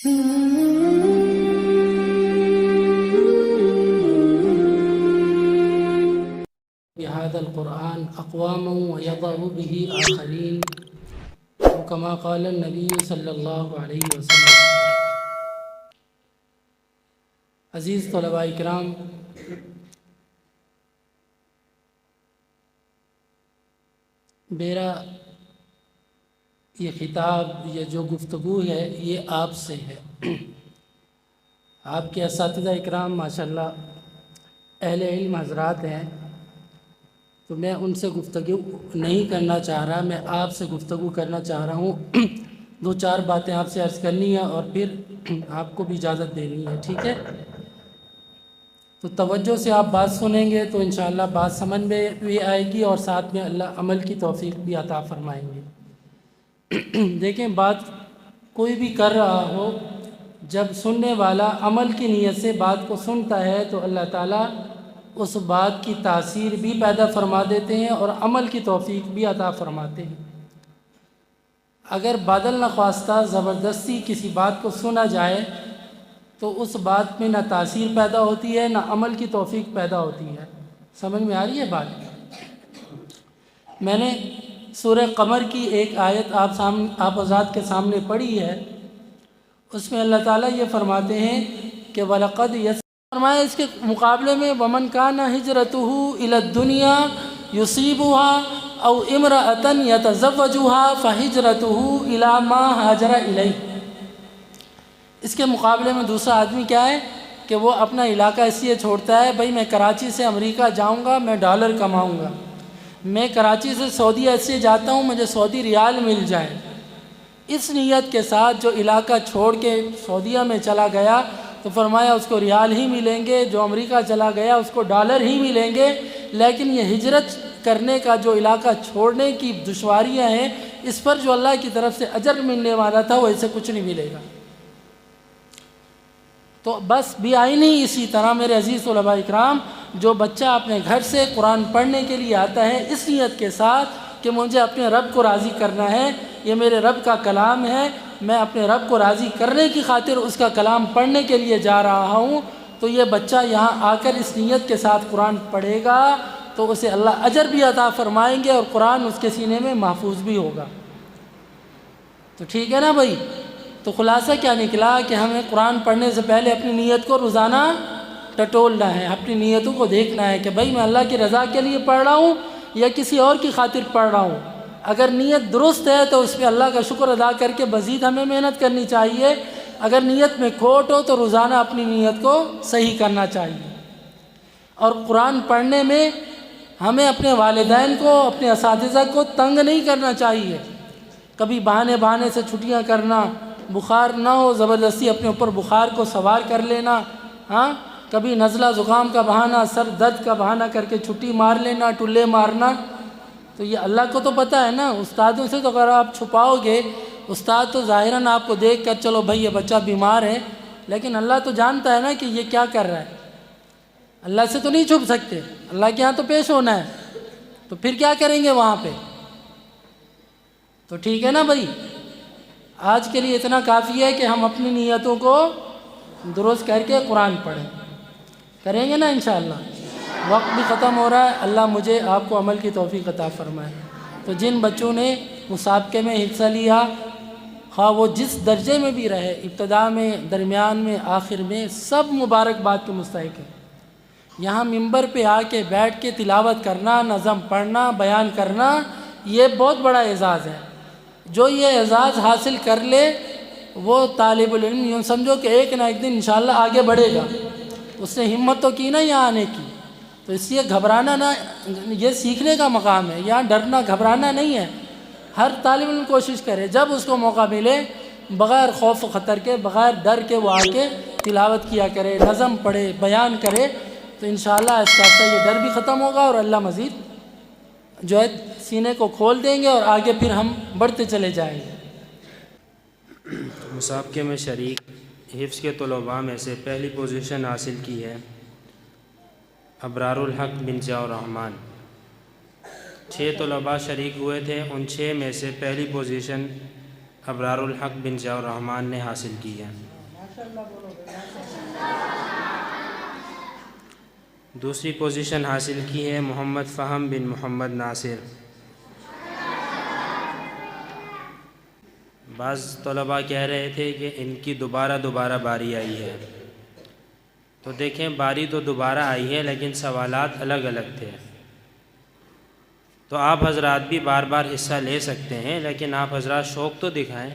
بهذا القرآن أقواما ويضع به آخرين وكما قال النبي صلی اللہ علیہ وسلم۔ عزیز طلباء اکرام، میرا یہ خطاب، یہ جو گفتگو ہے، یہ آپ سے ہے۔ آپ کے اساتذہ اکرام ماشاءاللہ اہل علم حضرات ہیں، تو میں ان سے گفتگو نہیں کرنا چاہ رہا، میں آپ سے گفتگو کرنا چاہ رہا ہوں۔ دو چار باتیں آپ سے عرض کرنی ہے اور پھر آپ کو بھی اجازت دینی ہے، ٹھیک ہے؟ تو توجہ سے آپ بات سنیں گے تو انشاءاللہ بات سمجھ میں بھی آئے گی اور ساتھ میں اللہ عمل کی توفیق بھی عطا فرمائیں گے۔ دیکھیں، بات کوئی بھی کر رہا ہو، جب سننے والا عمل کی نیت سے بات کو سنتا ہے تو اللہ تعالیٰ اس بات کی تاثیر بھی پیدا فرما دیتے ہیں اور عمل کی توفیق بھی عطا فرماتے ہیں۔ اگر بدل نخواستہ زبردستی کسی بات کو سنا جائے تو اس بات میں نہ تاثیر پیدا ہوتی ہے، نہ عمل کی توفیق پیدا ہوتی ہے۔ سمجھ میں آ رہی ہے بات؟ میں نے سورہ قمر کی ایک آیت آپ حضرات کے سامنے پڑھی ہے، اس میں اللہ تعالیٰ یہ فرماتے ہیں کہ وَلَقَدْ فرمایا اس کے مقابلے میں وَمَنْ كَانَ هِجْرَتُهُ إِلَى الدُّنْيَا يُصِيبُهَا أَوْ إِمْرَأَةً يَتَزَوَّجُهَا فَهِجْرَتُهُ إِلَى مَا هَاجَرَ إِلَيْهِ۔ اس کے مقابلے میں دوسرا آدمی کیا ہے کہ وہ اپنا علاقہ اس لیے چھوڑتا ہے، بھائی میں کراچی سے امریکہ جاؤں گا، میں ڈالر کماؤں گا، میں کراچی سے سعودیہ اس لیے جاتا ہوں مجھے سعودی ریال مل جائے، اس نیت کے ساتھ جو علاقہ چھوڑ کے سعودیہ میں چلا گیا تو فرمایا اس کو ریال ہی ملیں گے، جو امریکہ چلا گیا اس کو ڈالر ہی ملیں گے، لیکن یہ ہجرت کرنے کا جو علاقہ چھوڑنے کی دشواریاں ہیں، اس پر جو اللہ کی طرف سے اجر ملنے والا تھا وہ اسے کچھ نہیں ملے گا۔ تو بس بھی آئی نہیں، اسی طرح میرے عزیز طلباء اکرام، جو بچہ اپنے گھر سے قرآن پڑھنے کے لیے آتا ہے اس نیت کے ساتھ کہ مجھے اپنے رب کو راضی کرنا ہے، یہ میرے رب کا کلام ہے، میں اپنے رب کو راضی کرنے کی خاطر اس کا کلام پڑھنے کے لیے جا رہا ہوں، تو یہ بچہ یہاں آ کر اس نیت کے ساتھ قرآن پڑھے گا تو اسے اللہ اجر بھی عطا فرمائیں گے اور قرآن اس کے سینے میں محفوظ بھی ہوگا۔ تو ٹھیک ہے نا بھائی؟ تو خلاصہ کیا نکلا کہ ہمیں قرآن پڑھنے سے پہلے اپنی نیت کو روزانہ ٹٹولنا ہے، اپنی نیتوں کو دیکھنا ہے کہ بھائی میں اللہ کی رضا کے لیے پڑھ رہا ہوں یا کسی اور کی خاطر پڑھ رہا ہوں۔ اگر نیت درست ہے تو اس پہ اللہ کا شکر ادا کر کے مزید ہمیں محنت کرنی چاہیے، اگر نیت میں کھوٹ ہو تو روزانہ اپنی نیت کو صحیح کرنا چاہیے۔ اور قرآن پڑھنے میں ہمیں اپنے والدین کو، اپنے اساتذہ کو تنگ نہیں کرنا چاہیے۔ کبھی بہانے سے چھٹیاں کرنا، بخار نہ ہو زبردستی اپنے اوپر بخار کو سوار کر لینا، ہاں، کبھی نزلہ زکام کا بہانہ، سر درد کا بہانہ کر کے چھٹی مار لینا، ٹلے مارنا، تو یہ اللہ کو تو پتہ ہے نا۔ استادوں سے تو اگر آپ چھپاؤ گے، استاد تو ظاہراً آپ کو دیکھ کر چلو بھائی یہ بچہ بیمار ہے، لیکن اللہ تو جانتا ہے نا کہ یہ کیا کر رہا ہے۔ اللہ سے تو نہیں چھپ سکتے، اللہ کے ہاں تو پیش ہونا ہے، تو پھر کیا کریں گے وہاں پہ؟ تو ٹھیک ہے نا بھائی؟ آج کے لیے اتنا کافی ہے کہ ہم اپنی نیتوں کو درست کر کے قرآن پڑھیں، کریں گے نا انشاءاللہ۔ وقت بھی ختم ہو رہا ہے، اللہ مجھے آپ کو عمل کی توفیق عطا فرمائے۔ تو جن بچوں نے مسابقے میں حصہ لیا، خواہ وہ جس درجے میں بھی رہے، ابتدا میں، درمیان میں، آخر میں، سب مبارکباد کے مستحق ہیں۔ یہاں ممبر پہ آ کے بیٹھ کے تلاوت کرنا، نظم پڑھنا، بیان کرنا، یہ بہت بڑا اعزاز ہے۔ جو یہ اعزاز حاصل کر لے وہ طالب العلم یوں سمجھو کہ ایک نہ ایک دن انشاءاللہ آگے بڑھے گا۔ اس نے ہمت تو کی نا یہاں آنے کی، تو اس لیے گھبرانا نہ، یہ سیکھنے کا مقام ہے، یہاں ڈرنا گھبرانا نہیں ہے۔ ہر طالب علم کوشش کرے جب اس کو موقع ملے بغیر خوف و خطر کے، بغیر ڈر کے وہ آ کے تلاوت کیا کرے، نظم پڑھے، بیان کرے، تو انشاءاللہ آہستہ آہستہ یہ ڈر بھی ختم ہوگا اور اللہ مزید جو ہے سینے کو کھول دیں گے اور آگے پھر ہم بڑھتے چلے جائیں گے۔ مسابقے میں شریک حفظ کے طلباء میں سے پہلی پوزیشن حاصل کی ہے ابرار الحق بن ضیاء الرحمن۔ 6 طلباء شریک ہوئے تھے، ان 6 میں سے پہلی پوزیشن ابرار الحق بن ضیاء الرحمان نے حاصل کی ہے۔ دوسری پوزیشن حاصل کی ہے محمد فہم بن محمد ناصر۔ بعض طلباء کہہ رہے تھے کہ ان کی دوبارہ باری آئی ہے، تو دیکھیں باری تو دوبارہ آئی ہے لیکن سوالات الگ الگ تھے، تو آپ حضرات بھی بار بار حصہ لے سکتے ہیں، لیکن آپ حضرات شوق تو دکھائیں،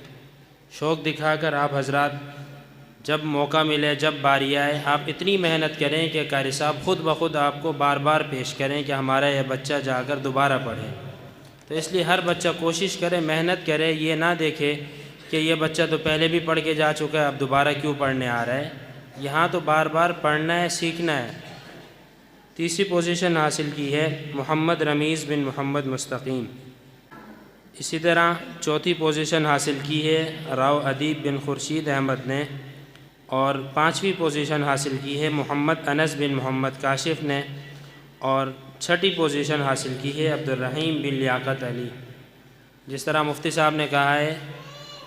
شوق دکھا کر آپ حضرات جب موقع ملے، جب باری آئے، آپ اتنی محنت کریں کہ قاری صاحب خود بخود آپ کو بار بار پیش کریں کہ ہمارا یہ بچہ جا کر دوبارہ پڑھے۔ تو اس لیے ہر بچہ کوشش کرے، محنت کرے، یہ نہ دیکھے کہ یہ بچہ تو پہلے بھی پڑھ کے جا چکا ہے، اب دوبارہ کیوں پڑھنے آ رہا ہے۔ یہاں تو بار بار پڑھنا ہے، سیکھنا ہے۔ تیسری پوزیشن حاصل کی ہے محمد رمیز بن محمد مستقیم۔ اسی طرح چوتھی پوزیشن حاصل کی ہے راؤ ادیب بن خورشید احمد نے، اور پانچویں پوزیشن حاصل کی ہے محمد انس بن محمد کاشف نے، اور چھٹی پوزیشن حاصل کی ہے عبد الرحیم بن لیاقت علی۔ جس طرح مفتی صاحب نے کہا ہے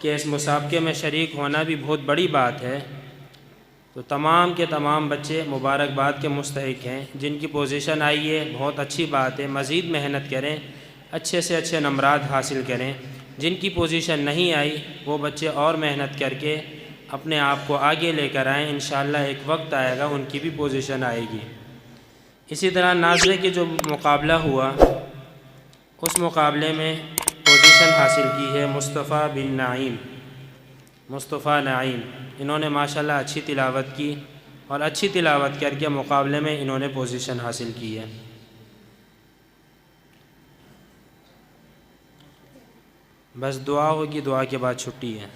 کہ اس مسابقے میں شریک ہونا بھی بہت بڑی بات ہے، تو تمام کے تمام بچے مبارکباد کے مستحق ہیں۔ جن کی پوزیشن آئی ہے بہت اچھی بات ہے، مزید محنت کریں، اچھے سے اچھے نمرات حاصل کریں۔ جن کی پوزیشن نہیں آئی وہ بچے اور محنت کر کے اپنے آپ کو آگے لے کر آئیں، انشاءاللہ ایک وقت آئے گا ان کی بھی پوزیشن آئے گی۔ اسی طرح ناظرے کے جو مقابلہ ہوا اس مقابلے میں پوزیشن حاصل کی ہے مصطفیٰ بن نعیم، مصطفیٰ نعیم۔ انہوں نے ماشاءاللہ اچھی تلاوت کی، اور اچھی تلاوت کر کے مقابلے میں انہوں نے پوزیشن حاصل کی ہے۔ بس دعا ہوگی، دعا کے بعد چھٹی ہے۔